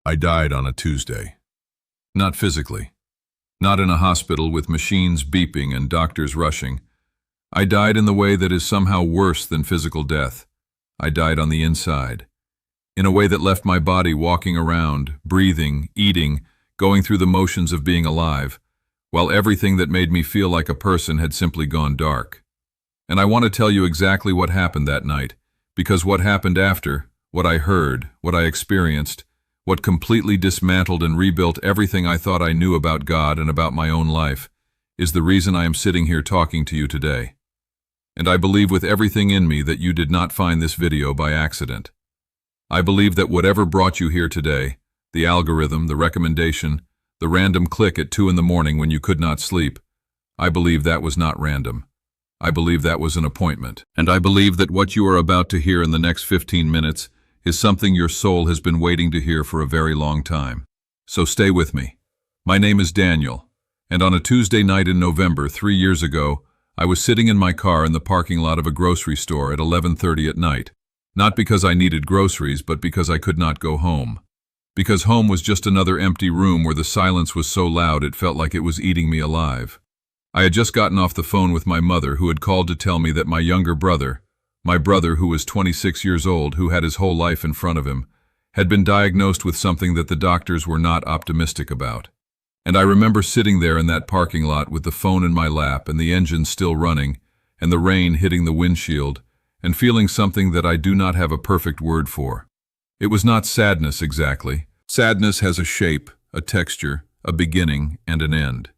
I died on a Tuesday. Not physically. Not in a hospital with machines beeping and doctors rushing. I died in the way that is somehow worse than physical death. I died on the inside. In a way that left my body walking around, breathing, eating, going through the motions of being alive, while everything that made me feel like a person had simply gone dark. And I want to tell you exactly what happened that night, because what happened after, what I heard, what I experienced, what completely dismantled and rebuilt everything I thought I knew about God and about my own life, is the reason I am sitting here talking to you today. And I believe with everything in me that you did not find this video by accident. I believe that whatever brought you here today, the algorithm, the recommendation, the random click at 2 in the morning when you could not sleep, I believe that was not random. I believe that was an appointment. And I believe that what you are about to hear in the next 15 minutes is something your soul has been waiting to hear for a very long time. So stay with me. My name is Daniel, and on a Tuesday night in November 3 years ago, I was sitting in my car in the parking lot of a grocery store at 11:30 at night. Not because I needed groceries, but because I could not go home. Because home was just another empty room where the silence was so loud it felt like it was eating me alive. I had just gotten off the phone with my mother, who had called to tell me that my younger brother, my brother who was 26 years old, who had his whole life in front of him, had been diagnosed with something that the doctors were not optimistic about. And I remember sitting there in that parking lot with the phone in my lap and the engine still running, and the rain hitting the windshield, and feeling something that I do not have a perfect word for. It was not sadness exactly. Sadness has a shape, a texture, a beginning, and an end.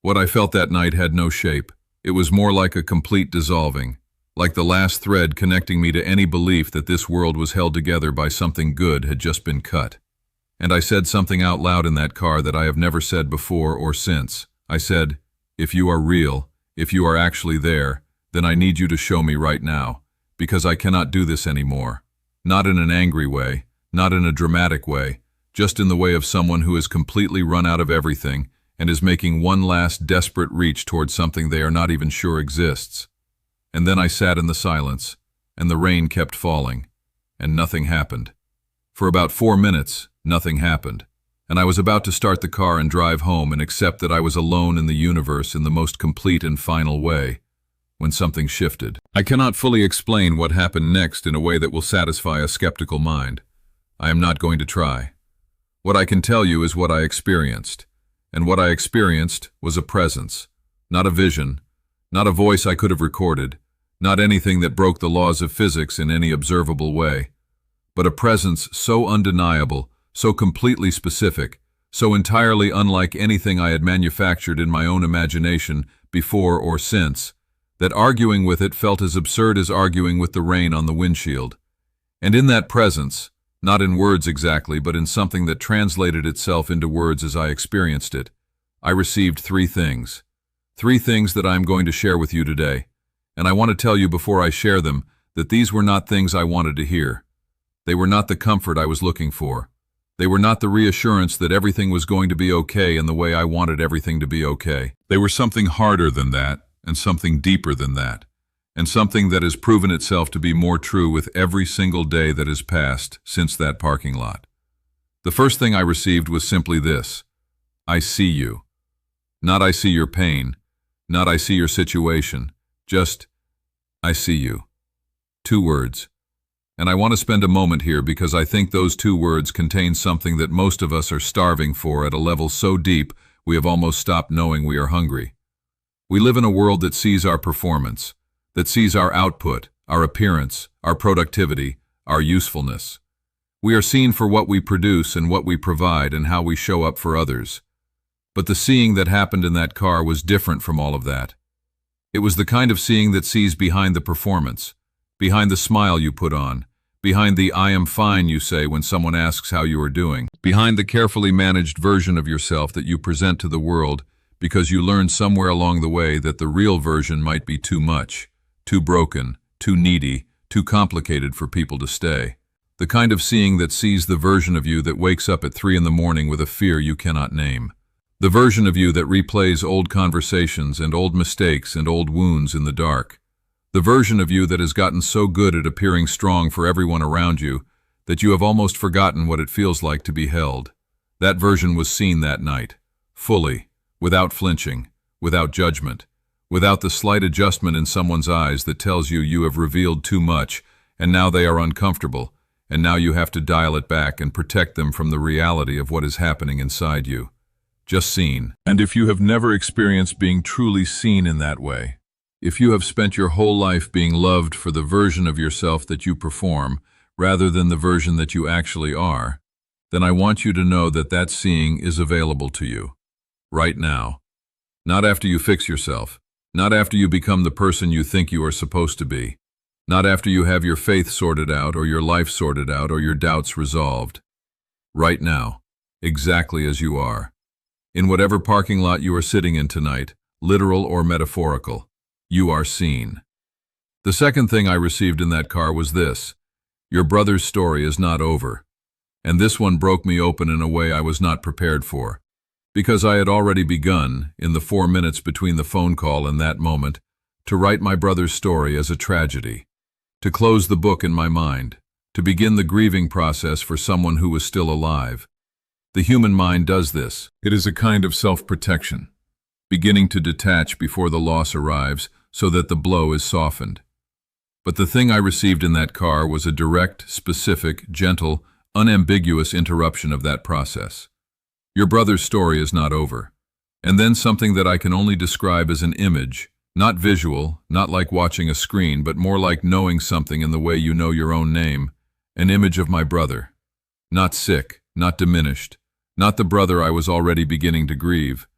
What I felt that night had no shape. It was more like a complete dissolving, like the last thread connecting me to any belief that this world was held together by something good had just been cut. And I said something out loud in that car that I have never said before or since. I said, if you are real, if you are actually there, then I need you to show me right now, because I cannot do this anymore. Not in an angry way, not in a dramatic way, just in the way of someone who has completely run out of everything and is making one last desperate reach towards something they are not even sure exists. And then I sat in the silence, and the rain kept falling, and nothing happened. For about 4 minutes, nothing happened, and I was about to start the car and drive home and accept that I was alone in the universe in the most complete and final way, when something shifted. I cannot fully explain what happened next in a way that will satisfy a skeptical mind. I am not going to try. What I can tell you is what I experienced, and what I experienced was a presence, not a vision, not a voice I could have recorded, not anything that broke the laws of physics in any observable way, but a presence so undeniable, so completely specific, so entirely unlike anything I had manufactured in my own imagination before or since, that arguing with it felt as absurd as arguing with the rain on the windshield. And in that presence, not in words exactly, but in something that translated itself into words as I experienced it, I received 3 things. 3 things that I am going to share with you today. And I want to tell you before I share them that these were not things I wanted to hear. They were not the comfort I was looking for. They were not the reassurance that everything was going to be okay in the way I wanted everything to be okay. They were something harder than that, and something deeper than that, and something that has proven itself to be more true with every single day that has passed since that parking lot. The first thing I received was simply this: I see you. Not I see your pain, not I see your situation, just I see you. 2 words. And I want to spend a moment here because I think those 2 words contain something that most of us are starving for at a level so deep we have almost stopped knowing we are hungry. We live in a world that sees our performance, that sees our output, our appearance, our productivity, our usefulness. We are seen for what we produce and what we provide and how we show up for others. But the seeing that happened in that car was different from all of that. It was the kind of seeing that sees behind the performance, behind the smile you put on, behind the "I am fine" you say when someone asks how you are doing, behind the carefully managed version of yourself that you present to the world because you learned somewhere along the way that the real version might be too much, too broken, too needy, too complicated for people to stay. The kind of seeing that sees the version of you that wakes up at 3 in the morning with a fear you cannot name. The version of you that replays old conversations and old mistakes and old wounds in the dark. The version of you that has gotten so good at appearing strong for everyone around you that you have almost forgotten what it feels like to be held. That version was seen that night, fully, without flinching, without judgment, without the slight adjustment in someone's eyes that tells you you have revealed too much, and now they are uncomfortable, and now you have to dial it back and protect them from the reality of what is happening inside you. Just seen. And if you have never experienced being truly seen in that way, if you have spent your whole life being loved for the version of yourself that you perform, rather than the version that you actually are, then I want you to know that that seeing is available to you, right now. Not after you fix yourself, not after you become the person you think you are supposed to be, not after you have your faith sorted out or your life sorted out or your doubts resolved. Right now, exactly as you are. In whatever parking lot you are sitting in tonight, literal or metaphorical, you are seen. The second thing I received in that car was this: your brother's story is not over. And this one broke me open in a way I was not prepared for, because I had already begun, in the 4 minutes between the phone call and that moment, to write my brother's story as a tragedy, to close the book in my mind, to begin the grieving process for someone who was still alive. The human mind does this. It is a kind of self-protection, beginning to detach before the loss arrives so that the blow is softened. But the thing I received in that car was a direct, specific, gentle, unambiguous interruption of that process. Your brother's story is not over. And then something that I can only describe as an image, not visual, not like watching a screen, but more like knowing something in the way you know your own name, an image of my brother. Not sick, not diminished, not the brother I was already beginning to grieve,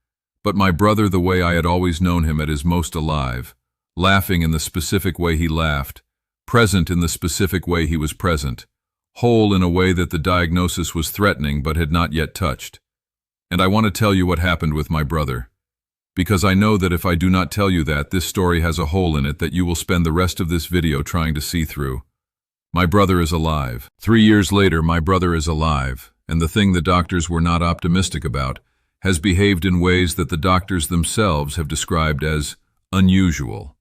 but my brother the way I had always known him at his most alive, laughing in the specific way he laughed, present in the specific way he was present, whole in a way that the diagnosis was threatening but had not yet touched. And I want to tell you what happened with my brother, because I know that if I do not tell you that, this story has a hole in it that you will spend the rest of this video trying to see through. My brother is alive. 3 years later, my brother is alive, and the thing the doctors were not optimistic about has behaved in ways that the doctors themselves have described as unusual.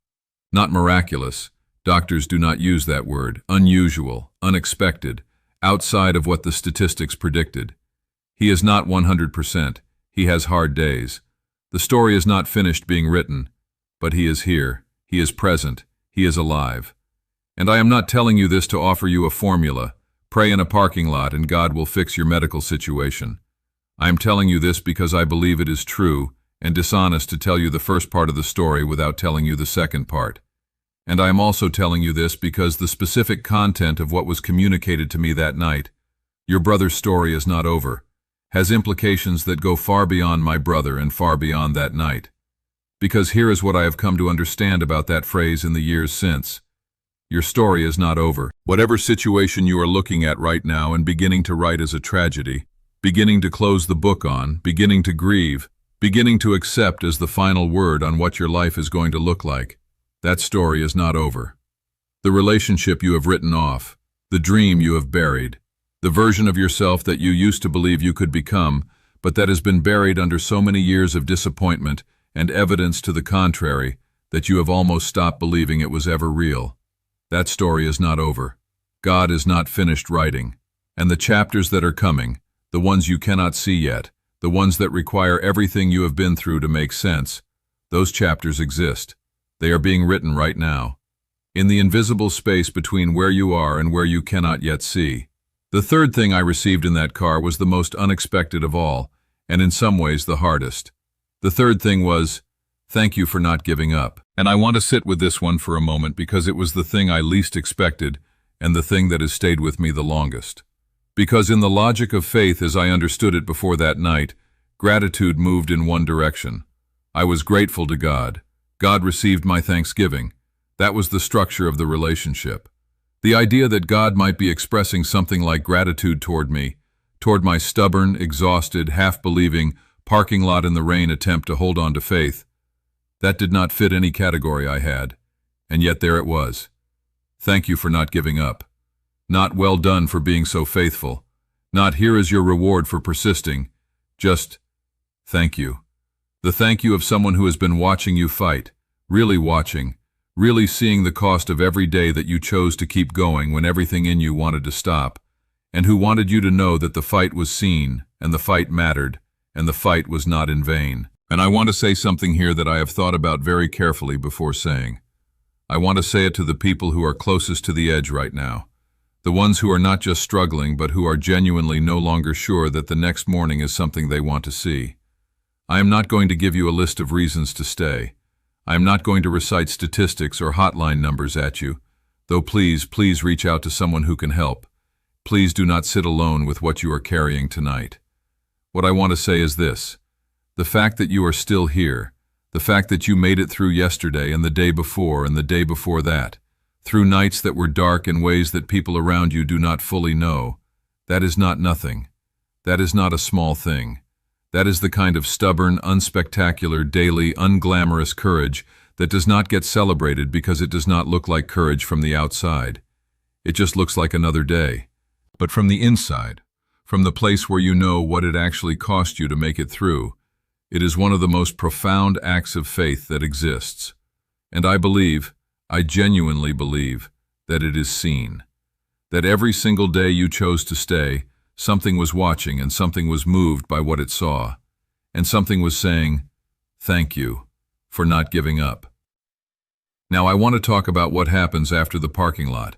Not miraculous. Doctors do not use that word. Unusual, unexpected, outside of what the statistics predicted. He is not 100%. He has hard days. The story is not finished being written, but he is here. He is present. He is alive. And I am not telling you this to offer you a formula. Pray in a parking lot and God will fix your medical situation. I am telling you this because I believe it is true and dishonest to tell you the first part of the story without telling you the second part. And I am also telling you this because the specific content of what was communicated to me that night, your brother's story is not over, has implications that go far beyond my brother and far beyond that night. Because here is what I have come to understand about that phrase in the years since. Your story is not over. Whatever situation you are looking at right now and beginning to write as a tragedy, beginning to close the book on, beginning to grieve, beginning to accept as the final word on what your life is going to look like, that story is not over. The relationship you have written off, the dream you have buried, the version of yourself that you used to believe you could become, but that has been buried under so many years of disappointment and evidence to the contrary that you have almost stopped believing it was ever real. That story is not over. God is not finished writing. And the chapters that are coming, the ones you cannot see yet, the ones that require everything you have been through to make sense, those chapters exist. They are being written right now, in the invisible space between where you are and where you cannot yet see. The third thing I received in that car was the most unexpected of all, and in some ways the hardest. The third thing was, thank you for not giving up. And I want to sit with this one for a moment because it was the thing I least expected and the thing that has stayed with me the longest. Because in the logic of faith as I understood it before that night, gratitude moved in one direction. I was grateful to God. God received my thanksgiving. That was the structure of the relationship. The idea that God might be expressing something like gratitude toward me, toward my stubborn, exhausted, half-believing, parking lot in the rain attempt to hold on to faith, that did not fit any category I had, and yet there it was. Thank you for not giving up. Not well done for being so faithful. Not here is your reward for persisting. Just thank you. The thank you of someone who has been watching you fight, really watching, really seeing the cost of every day that you chose to keep going when everything in you wanted to stop, and who wanted you to know that the fight was seen, and the fight mattered, and the fight was not in vain. And I want to say something here that I have thought about very carefully before saying. I want to say it to the people who are closest to the edge right now, the ones who are not just struggling but who are genuinely no longer sure that the next morning is something they want to see. I am not going to give you a list of reasons to stay. I am not going to recite statistics or hotline numbers at you, though please reach out to someone who can help. Please do not sit alone with what you are carrying tonight. What I want to say is this: the fact that you are still here, the fact that you made it through yesterday and the day before and the day before that, through nights that were dark in ways that people around you do not fully know, that is not nothing. That is not a small thing. That is the kind of stubborn, unspectacular, daily, unglamorous courage that does not get celebrated because it does not look like courage from the outside. It just looks like another day. But from the inside, from the place where you know what it actually cost you to make it through, it is one of the most profound acts of faith that exists. And I genuinely believe, that it is seen. That every single day you chose to stay, something was watching and something was moved by what it saw. And something was saying, thank you for not giving up. Now I want to talk about what happens after the parking lot.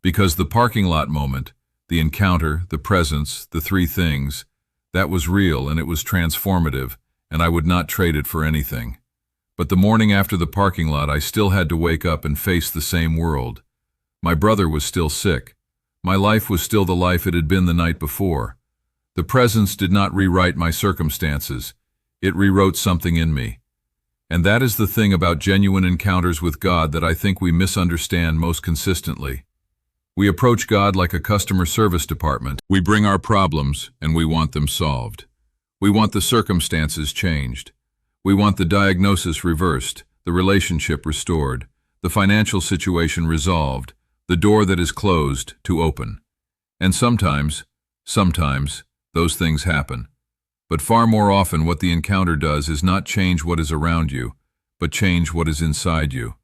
Because the parking lot moment, the encounter, the presence, the three things, that was real and it was transformative, and I would not trade it for anything. But the morning after the parking lot, I still had to wake up and face the same world. My brother was still sick. My life was still the life it had been the night before. The presence did not rewrite my circumstances. It rewrote something in me. And that is the thing about genuine encounters with God that I think we misunderstand most consistently. We approach God like a customer service department. We bring our problems and we want them solved. We want the circumstances changed. We want the diagnosis reversed, the relationship restored, the financial situation resolved, the door that is closed to open. And sometimes, those things happen. But far more often what the encounter does is not change what is around you, but change what is inside you.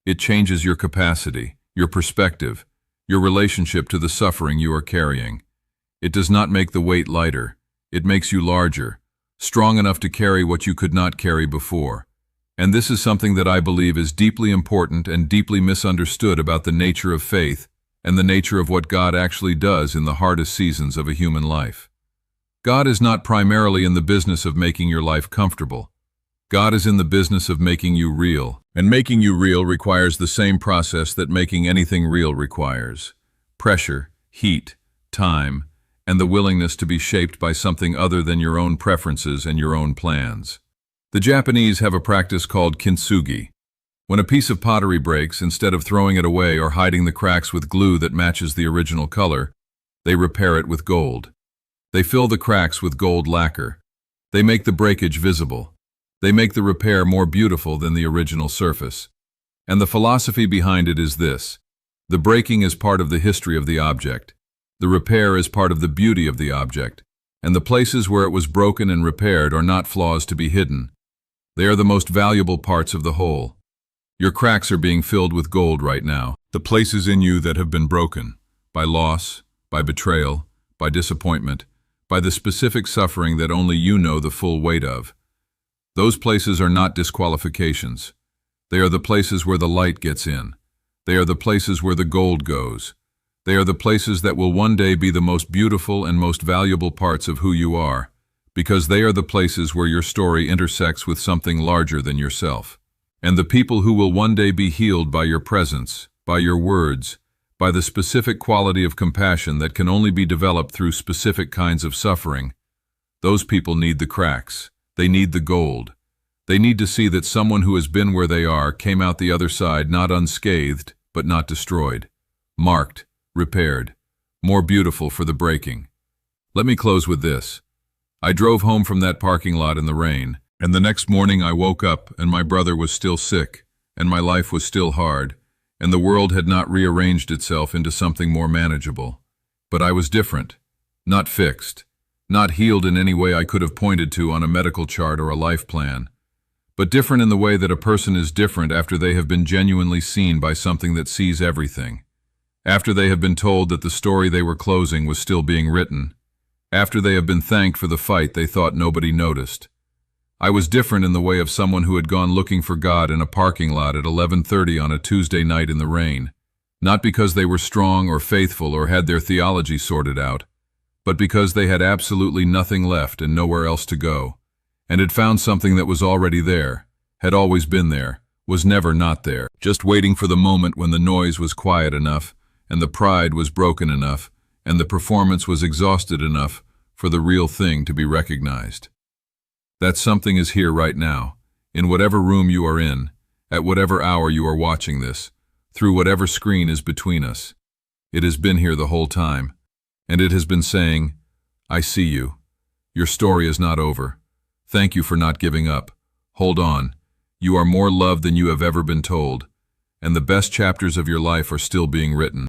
It changes your capacity, your perspective, your relationship to the suffering you are carrying. It does not make the weight lighter. It makes you larger, strong enough to carry what you could not carry before. And this is something that I believe is deeply important and deeply misunderstood about the nature of faith and the nature of what God actually does in the hardest seasons of a human life. God is not primarily in the business of making your life comfortable. God is in the business of making you real. And making you real requires the same process that making anything real requires: pressure, heat, time, and the willingness to be shaped by something other than your own preferences and your own plans. The Japanese have a practice called kintsugi. When a piece of pottery breaks, instead of throwing it away or hiding the cracks with glue that matches the original color, they repair it with gold. They fill the cracks with gold lacquer. They make the breakage visible. They make the repair more beautiful than the original surface. And the philosophy behind it is this: the breaking is part of the history of the object. The repair is part of the beauty of the object. And the places where it was broken and repaired are not flaws to be hidden. They are the most valuable parts of the whole. Your cracks are being filled with gold right now. The places in you that have been broken, by loss, by betrayal, by disappointment, by the specific suffering that only you know the full weight of. Those places are not disqualifications. They are the places where the light gets in. They are the places where the gold goes. They are the places that will one day be the most beautiful and most valuable parts of who you are, because they are the places where your story intersects with something larger than yourself. And the people who will one day be healed by your presence, by your words, by the specific quality of compassion that can only be developed through specific kinds of suffering, those people need the cracks. They need the gold. They need to see that someone who has been where they are came out the other side not unscathed, but not destroyed, marked, repaired, more beautiful for the breaking. Let me close with this. I drove home from that parking lot in the rain, and the next morning I woke up and my brother was still sick, and my life was still hard, and the world had not rearranged itself into something more manageable. But I was different, not fixed, not healed in any way I could have pointed to on a medical chart or a life plan, but different in the way that a person is different after they have been genuinely seen by something that sees everything. After they have been told that the story they were closing was still being written. After they have been thanked for the fight they thought nobody noticed. I was different in the way of someone who had gone looking for God in a parking lot at 11:30 on a Tuesday night in the rain. Not because they were strong or faithful or had their theology sorted out, but because they had absolutely nothing left and nowhere else to go, and had found something that was already there, had always been there, was never not there, just waiting for the moment when the noise was quiet enough, and the pride was broken enough, and the performance was exhausted enough for the real thing to be recognized. That something is here right now, in whatever room you are in, at whatever hour you are watching this, through whatever screen is between us. It has been here the whole time, and it has been saying, I see you. Your story is not over. Thank you for not giving up. Hold on. You are more loved than you have ever been told, and the best chapters of your life are still being written.